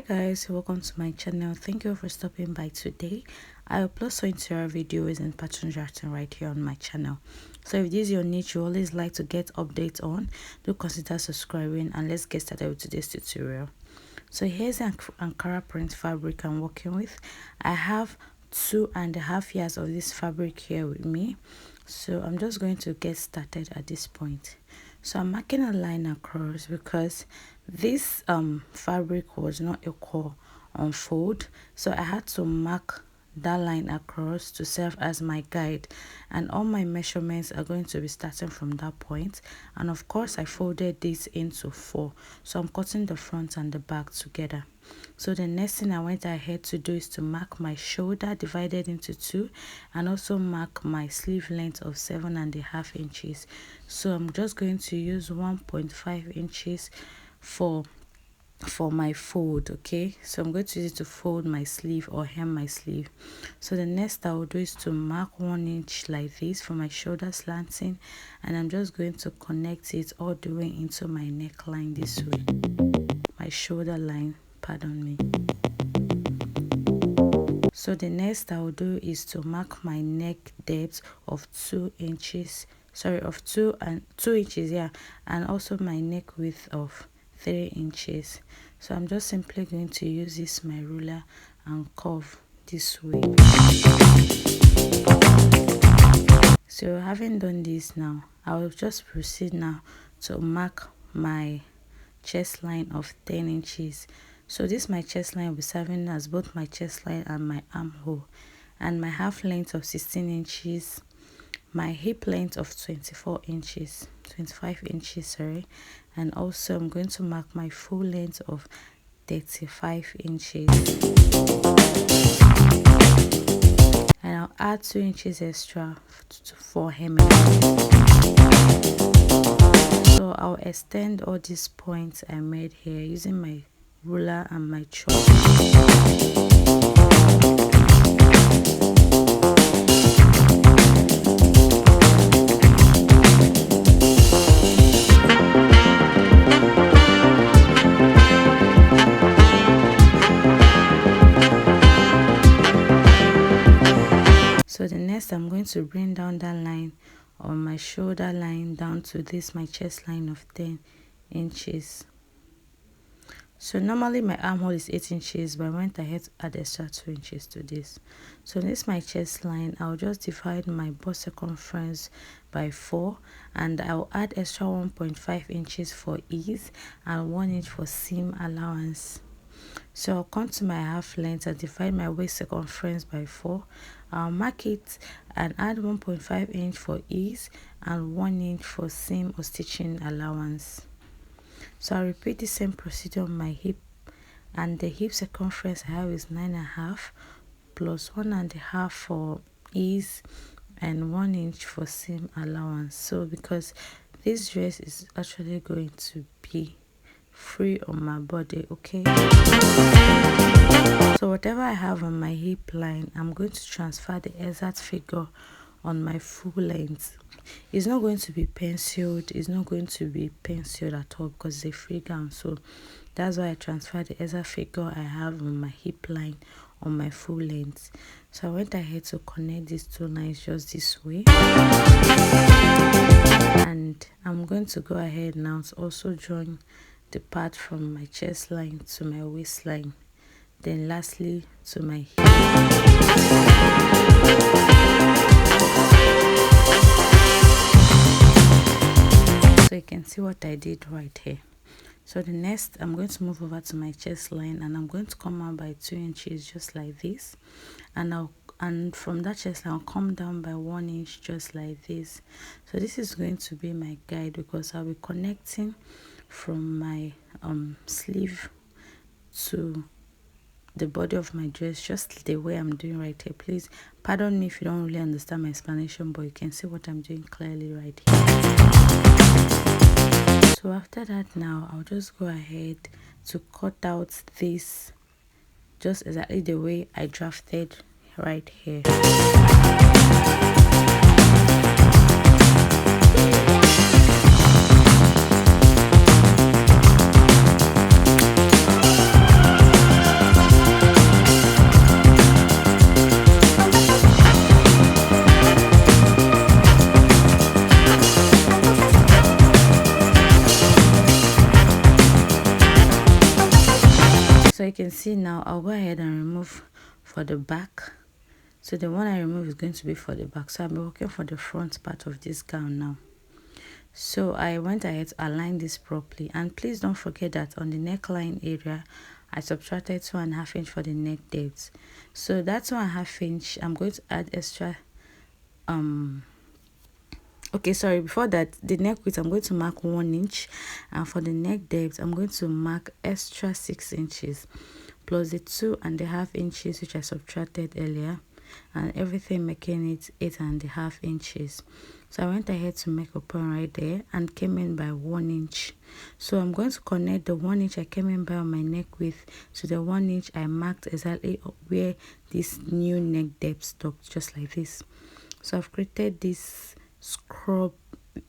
Hi guys, welcome to my channel. Thank you for stopping by today. I upload so interior videos and pattern drafting right here on my channel. So if this is your niche you always like to get updates on, do consider subscribing, and let's get started with today's tutorial. So here's the Ankara print fabric I'm working with. I have 2.5 years of this fabric here with me, so I'm just going to get started at this point. So I'm marking a line across because this fabric was not equal on fold, so I had to mark that line across to serve as my guide, and all my measurements are going to be starting from that point. And of course I folded this into 4, so I'm cutting the front and the back together. So the next thing I went ahead to do is to mark my shoulder divided into 2, and also mark my sleeve length of 7.5 inches. So I'm just going to use 1.5 inches for my fold. Okay, so I'm going to use it to fold my sleeve or hem my sleeve. So the next I will do is to mark 1 inch like this for my shoulder slanting, and I'm just going to connect it all the way into my neckline this way, my shoulder line, pardon me. So the next I will do is to mark my neck depth of 2 inches, of 2 inches, yeah, and also my neck width of 3 inches. So I'm just simply going to use this my ruler and curve this way. So having done this now, I will just proceed now to mark my chest line of 10 inches. So this my chest line will be serving as both my chest line and my armhole, and my half length of 16 inches, my hip length of 25 inches, sorry, and also I'm going to mark my full length of 35 inches, and I'll add 2 inches extra for hemming. So I'll extend all these points I made here using my ruler and my chalk. So the next I'm going to bring down that line on my shoulder line down to this my chest line of 10 inches. So normally my armhole is 8 inches, but I went ahead to add extra 2 inches to this. So this my chest line, I'll just divide my bust circumference by 4, and I'll add extra 1.5 inches for ease and 1 inch for seam allowance. So I'll come to my half length and divide my waist circumference by 4. I'll mark it and add 1.5 inch for ease and 1 inch for seam or stitching allowance. So I'll repeat the same procedure on my hip, and the hip circumference I have is 9.5 plus 1.5 for ease and 1 inch for seam allowance. So because this dress is actually going to be free on my body, okay, so whatever I have on my hip line, I'm going to transfer the exact figure on my full length. It's not going to be penciled, at all because it's a free gown. So that's why I transfer the exact figure I have on my hip line on my full length. So I went ahead to connect these two lines just this way, and I'm going to go ahead now to also join the part from my chest line to my waistline, then lastly to my hip. So you can see what I did right here. So the next I'm going to move over to my chest line, and I'm going to come out by 2 inches just like this, and from that chest line I'll come down by 1 inch just like this. So this is going to be my guide because I'll be connecting from my sleeve to the body of my dress just the way I'm doing right here. Please pardon me if you don't really understand my explanation, but you can see what I'm doing clearly right here. So after that now I'll just go ahead to cut out this just exactly the way I drafted right here. you can see now, I'll go ahead and remove for the back. So the one I remove is going to be for the back. So I'll be working for the front part of this gown now. So I went ahead to align this properly, and please don't forget that on the neckline area I subtracted 2.5 inch for the neck depth. So that 2.5 inch I'm going to add extra okay, sorry, before that, the neck width I'm going to mark 1 inch, and for the neck depth I'm going to mark extra 6 inches plus the 2.5 inches which I subtracted earlier, and everything making it 8.5 inches. So I went ahead to make a point right there and came in by 1 inch. So I'm going to connect the 1 inch I came in by on my neck width to the 1 inch I marked exactly where this new neck depth stopped, just like this. So I've created this scrub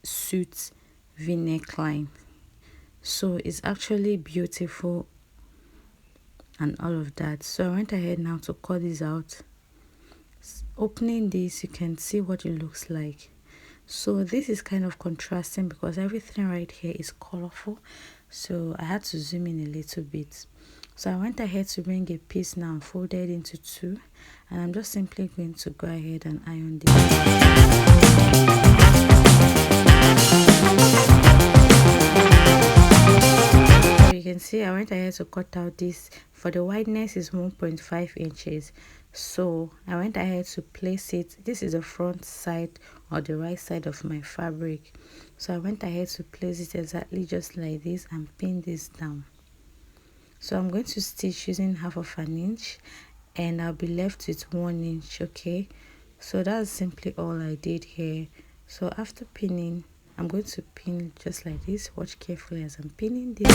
suit v-neckline. So it's actually beautiful and all of that. So I went ahead now to cut this out. Opening this, you can see what it looks like. So this is kind of contrasting because everything right here is colorful, so I had to zoom in a little bit. So I went ahead to bring a piece now and fold it into 2, and I'm just simply going to go ahead and iron this. So you can see I went ahead to cut out this. For the wideness is 1.5 inches. So I went ahead to place it. This is the front side or the right side of my fabric. So I went ahead to place it exactly just like this and pin this down. So I'm going to stitch using 1/2 inch, and I'll be left with 1 inch. Okay, so that's simply all I did here. So after pinning, I'm going to pin just like this. Watch carefully as I'm pinning this.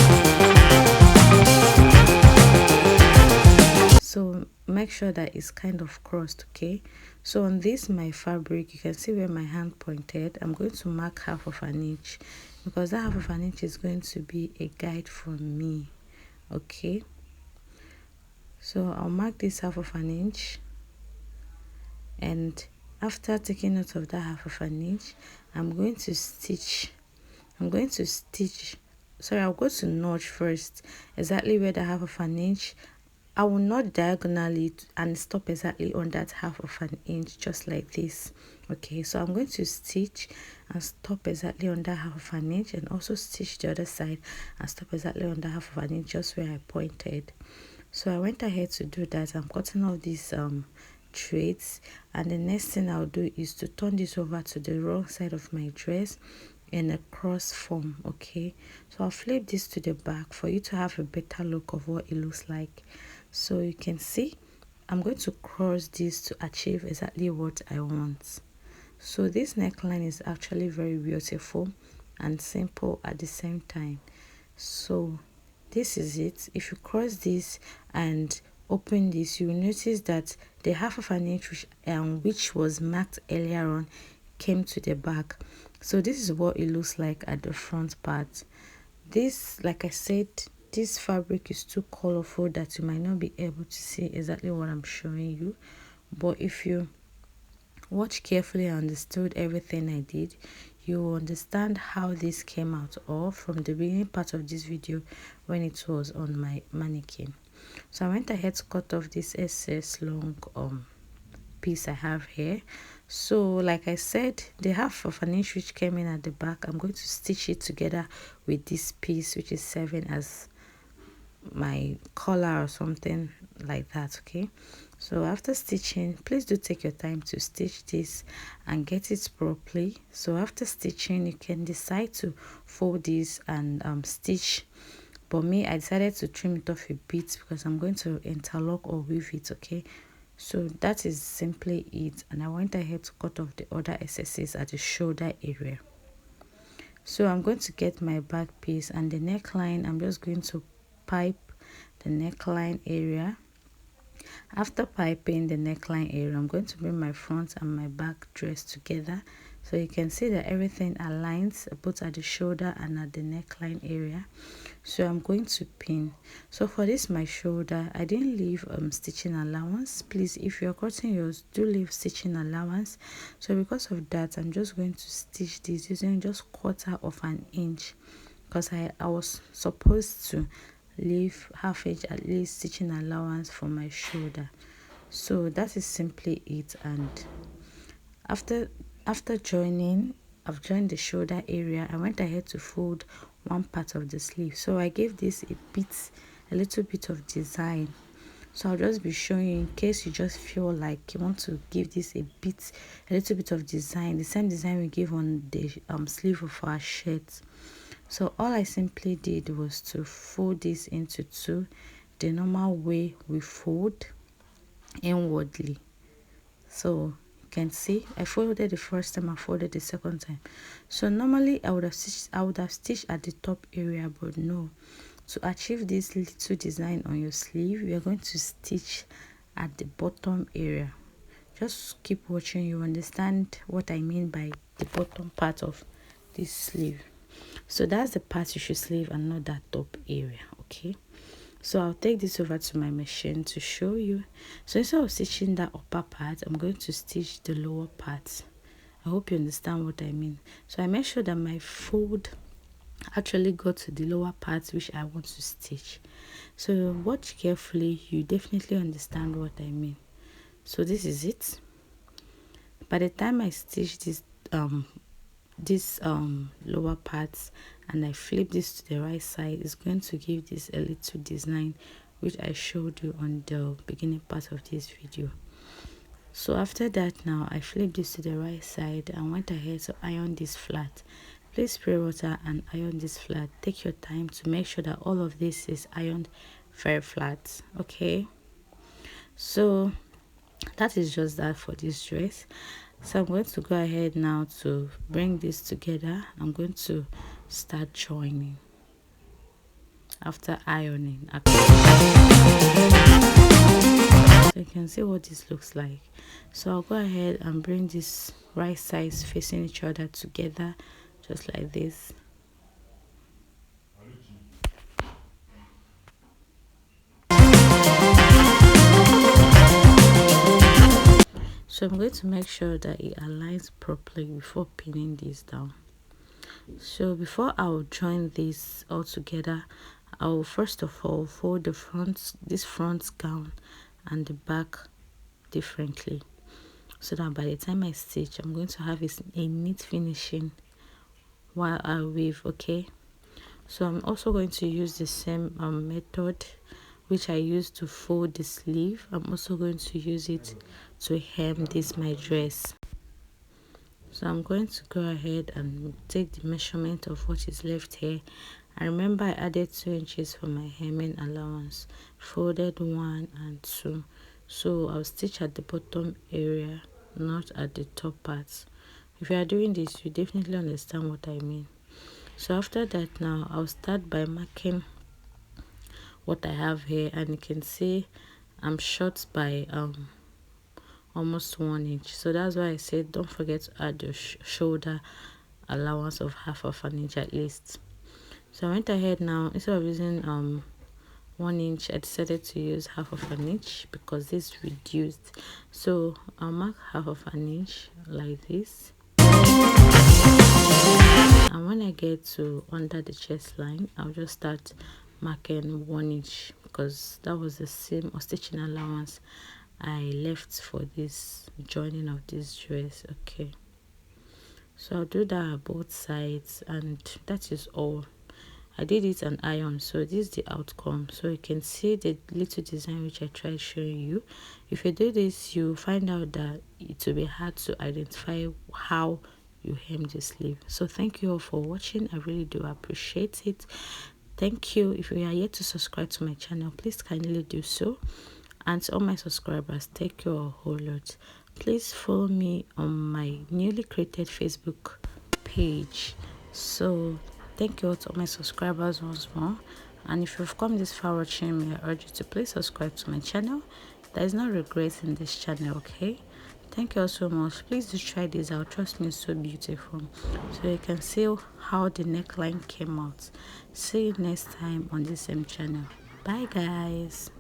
So make sure that it's kind of crossed. Okay, so on this my fabric, you can see where my hand pointed. I'm going to mark 1/2 inch because that 1/2 inch is going to be a guide for me. Okay, so I'll mark this 1/2 inch, and after taking note of that 1/2 inch, I'm going to stitch. Sorry, I'll go to notch first, exactly where the 1/2 inch. I will knot diagonally and stop exactly on that 1/2 inch, just like this. Okay, so I'm going to stitch and stop exactly on that 1/2 inch, and also stitch the other side and stop exactly on that 1/2 inch, just where I pointed. So I went ahead to do that. I'm cutting off these threads, and the next thing I'll do is to turn this over to the wrong side of my dress in a cross form. Okay, so I'll flip this to the back for you to have a better look of what it looks like. So you can see I'm going to cross this to achieve exactly what I want. So this neckline is actually very beautiful and simple at the same time. So this is it. If you cross this and open this, you will notice that the 1/2 inch which was marked earlier on came to the back. So this is what it looks like at the front part. This, like I said, this fabric is too colorful that you might not be able to see exactly what I'm showing you, but if you watch carefully and understood everything I did, you will understand how this came out, or from the beginning part of this video when it was on my mannequin. So I went ahead to cut off this excess long piece I have here. So like I said, the 1/2 inch which came in at the back, I'm going to stitch it together with this piece which is serving as my collar or something like that. Okay, so after stitching, please do take your time to stitch this and get it properly. So after stitching, you can decide to fold this and stitch, but me, I decided to trim it off a bit because I'm going to interlock or weave it. Okay, so that is simply it, and I went ahead to cut off the other excesses at the shoulder area. So I'm going to get my back piece and the neckline. I'm just going to pipe the neckline area. After piping the neckline area, I'm going to bring my front and my back dress together, so you can see that everything aligns both at the shoulder and at the neckline area. So I'm going to pin. So for this my shoulder, I didn't leave stitching allowance. Please, if you're cutting yours, do leave stitching allowance. So because of that, I'm just going to stitch this using just 1/4 inch, because I was supposed to leave half inch at least stitching allowance for my shoulder. So that is simply it. And after joining, I've joined the shoulder area. I went ahead to fold one part of the sleeve, so I gave this a little bit of design. So I'll just be showing you in case you just feel like you want to give this a little bit of design, the same design we give on the sleeve of our shirt. So all I simply did was to fold this into two, the normal way we fold inwardly. So you can see I folded the first time, I folded the second time. So normally I would have stitched at the top area, but no. To achieve this little design on your sleeve, we are going to stitch at the bottom area. Just keep watching, you understand what I mean by the bottom part of this sleeve. So that's the part you should sleeve and not that top area. Okay, so I'll take this over to my machine to show you. So instead of stitching that upper part, I'm going to stitch the lower part. I hope you understand what I mean. So I make sure that my fold actually go to the lower part which I want to stitch. So watch carefully, you definitely understand what I mean. So this is it. By the time I stitch this lower parts and I flip this to the right side, it's going to give this a little design which I showed you on the beginning part of this video. So after that, now I flip this to the right side and went ahead to iron this flat. Please spray water and iron this flat. Take your time to make sure that all of this is ironed very flat. Okay, so that is just that for this dress. So I'm going to go ahead now to bring this together. I'm going to start joining after ironing. So you can see what this looks like. So I'll go ahead and bring this right sides facing each other together, just like this. So I'm going to make sure that it aligns properly before pinning this down. So before I'll join this all together, I'll first of all fold this front gown and the back differently, so that by the time I stitch, I'm going to have a neat finishing while I weave. Okay, so I'm also going to use the same method which I used to fold the sleeve. I'm also going to use it to hem this my dress. So I'm going to go ahead and take the measurement of what is left here. And remember, I added 2 inches for my hemming allowance, folded 1 and 2. So I'll stitch at the bottom area, not at the top parts. If you are doing this, you definitely understand what I mean. So after that, now I'll start by marking what I have here, and you can see I'm short by almost 1 inch. So that's why I said don't forget to add your shoulder allowance of half of an inch at least. So I went ahead now, instead of using 1 inch, I decided to use half of an inch because this reduced. So I'll mark half of an inch like this, and when I get to under the chest line, I'll just start marking 1 inch because that was the same or stitching allowance I left for this joining of this dress. Okay, so I'll do that on both sides, and that is all. I did it on iron, so this is the outcome. So you can see the little design which I tried showing you. If you do this, you find out that it will be hard to identify how you hem the sleeve. So thank you all for watching. I really do appreciate it. Thank you. If you are yet to subscribe to my channel, please kindly do so. And to all my subscribers, thank you a whole lot. Please follow me on my newly created Facebook page. So thank you all to all my subscribers once more. And if you've come this far watching me, I urge you to please subscribe to my channel. There is no regret in this channel. Okay, thank you all so much. Please do try this out. Trust me, it's so beautiful. So you can see how the neckline came out. See you next time on this same channel. Bye guys.